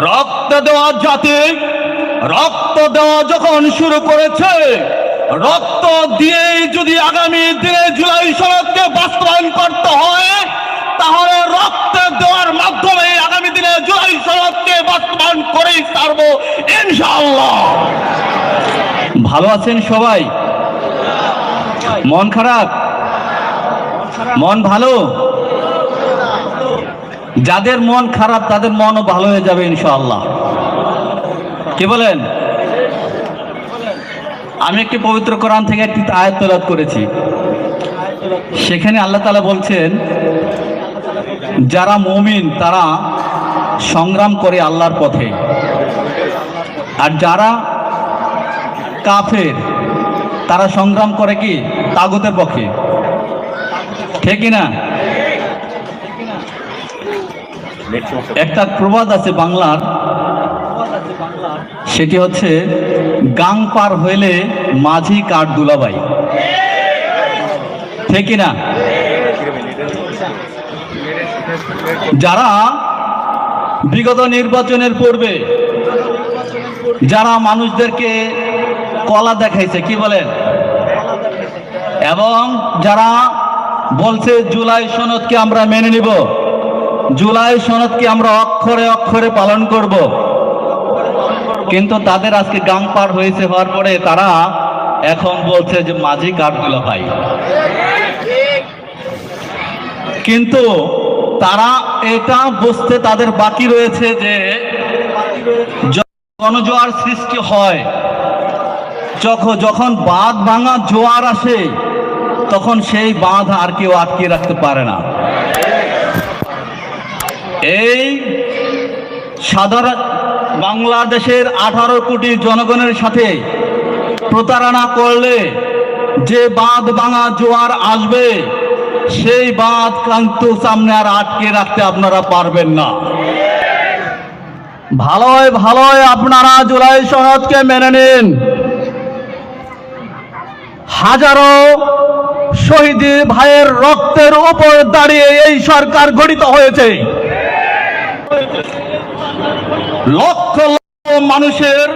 রক্ত দেওয়া জাতি রক্ত দেওয়া যখন শুরু করেছে, রক্ত দিয়েই যদি আগামী দিনে জুলাই সনদকে বাস্তবায়ন করতে হয়, তাহলে রক্ত দেওয়ার মাধ্যমে আগামী দিনে জুলাই সনদকে বাস্তবায়ন করেই ছাড়বো ইনশাআল্লাহ। ভালো আছেন সবাই? মন খারাপ? মন ভালো? যাদের মন খারাপ তাদের মনও ভালো হয়ে যাবে ইনশাআল্লাহ। কি বলেন? আমি একটি পবিত্র কোরআন থেকে একটি আয়াত তেলাওয়াত করেছি। সেখানে আল্লাহ তাআলা বলছেন, যারা মুমিন তারা সংগ্রাম করে আল্লাহর পথে, আর যারা কাফের তারা সংগ্রাম করে কি তাগুতের পক্ষে। ঠিক না? একটা প্রবাদ আছে বাংলার, সেটি হচ্ছে গাং পার হইলে মাঝি কাঠ দুলাবাই। ঠিক না? যারা বিগত নির্বাচনের পূর্বে যারা মানুষদেরকে কলা দেখাইছে, কি বলেন, এবং যারা বলছে জুলাই সনদকে আমরা মেনে নিব, জুলাই সনদকে আমরা অক্ষরে অক্ষরে পালন করব, কিন্তু তাদের আজকে গাং পার হয়েছে, হওয়ার পরে তারা এখন বলছে যে মাঝি কাঠগুলো ভাই। কিন্তু তারা এটা বুঝতে তাদের বাকি রয়েছে যে গণজোয়ার সৃষ্টি হয়, যখন বাঁধ ভাঙা জোয়ার আসে তখন সেই বাঁধ আর কেউ আটকে রাখতে পারে না। এই সাধারণ বাংলাদেশের 18 কোটি জনগণের সাথে প্রতারণা করলে যে বাঁধ ভাঙা জোয়ার আসবে, সেই বাঁধ কিন্তু সামনে আর আটকে রাখতে আপনারা পারবেন না। ভালোই আপনারা জুলাই সনদকে মেনে নিন। হাজারো শহীদ ভাইয়ের রক্তের উপর দাঁড়িয়ে এই সরকার গঠিত হয়েছে। লক্ষ লক্ষ মানুষের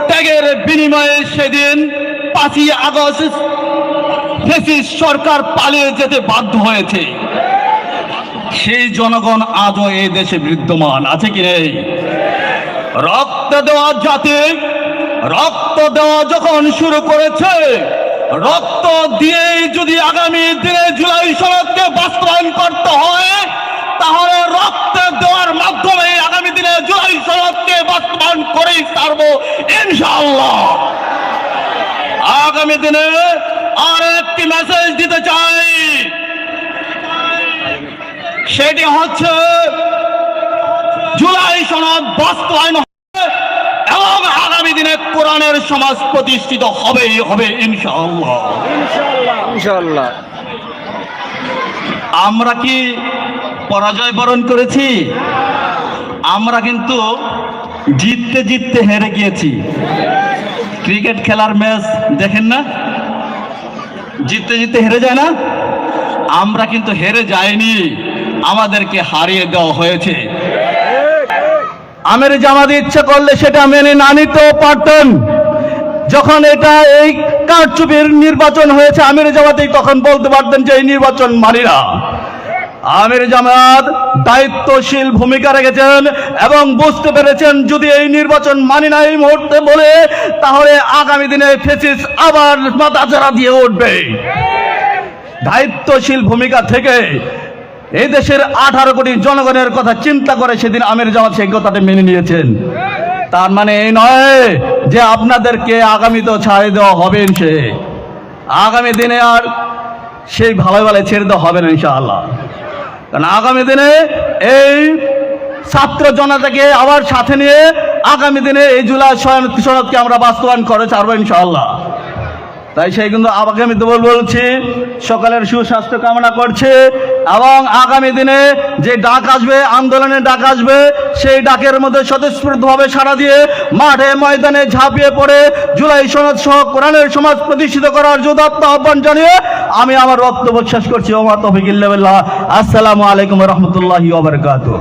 ত্যাগের বিনিময়ে সেদিন 5ই আগস্ট ফ্যাসিস্ট সরকার পালিয়ে যেতে বাধ্য হয়েছে। সেই জনগণ আজও এই দেশে বিদ্যমান আছে কি নেই? রক্ত দেওয়া জাতি রক্ত দেওয়া যখন শুরু করেছে, রক্ত দিয়েই যদি আগামী দিনে জুলাই সনদকে বাস্তবায়ন করতে হয়, তাহলে রক্ত দেওয়ার মাধ্যমে আগামী দিনে জুলাই সনদকে বাস্তবায়ন করেই ছাড়বো ইনশাআল্লাহ। আগামী দিনে আর একটি মেসেজ দিতে চাই, সেটি হচ্ছে জুলাই সনদ বাস্তবায়ন এবং আগামী দিনে কোরআনের সমাজ প্রতিষ্ঠিত হবেই হবে ইনশাআল্লাহ। ইনশাআল্লাহ। আমরা কি পরাজয় বরণ করেছি? আমরা কিন্তু জিততে জিততে হেরে গিয়েছি। ক্রিকেট খেলার ম্যাচ দেখেন না, জিততে জিততে হেরে যায় না? আমরা কিন্তু হেরে যাইনি, আমাদেরকে হারিয়ে দেওয়া হয়েছে। আমির জামাত ইচ্ছা করলে সেটা মেনে না নিতেও পারতেন। যখন এটা এই কারচুপির নির্বাচন হয়েছে, আমির জামাতই তখন বলতে পারতেন যে এই নির্বাচন মানি না। আমির জামাত দায়িত্বশীল ভূমিকা রেখেছেন এবং বুঝতে পেরেছেন যদি এই নির্বাচন মানি না এই মুহূর্তে বলে, তাহলে আগামী দিনে ফ্যাসিস্ট আবার মাথাচাড়া দিয়ে উঠবে। দায়িত্বশীল ভূমিকা থেকে এই দেশের 18 কোটি জনগণের কথা চিন্তা করে সেদিন আমির জামাত সেই কথাটা মেনে নিয়েছেন। তার মানে এই নয় যে আপনাদেরকে আগামীতেও ছাড়ে দেওয়া হবে। সে আগামী দিনে আর সেই ভালো ছেড়ে দেওয়া হবে না ইনশাআল্লাহ। কারণ আগামী দিনে এই ছাত্র জনতাকে আবার সাথে নিয়ে আগামী দিনে এই জুলাই সনদকে আমরা বাস্তবায়ন করে ছাড়বো ইনশাআল্লাহ। তাই সেই কিন্তু আগামীতে বলছি সকালের সুস্বাস্থ্য কামনা করছে এবং আগামী দিনে যে ডাক আসবে, আন্দোলনের ডাক আসবে, সেই ডাকের মধ্যে স্বতঃস্ফূর্তভাবে সাড়া দিয়ে মাঠে ময়দানে ঝাঁপিয়ে পড়ে জুলাই সনদ সহ কোরআনের সমাজ প্রতিষ্ঠিত করার যথার্থ আহ্বান জানিয়ে আমি আমার বক্তব্য শেষ করছি। ওমা তৌফিক ইল্লা বিল্লাহ। আসসালামু আলাইকুম ওয়া রাহমাতুল্লাহি ওয়া বারাকাতুহু।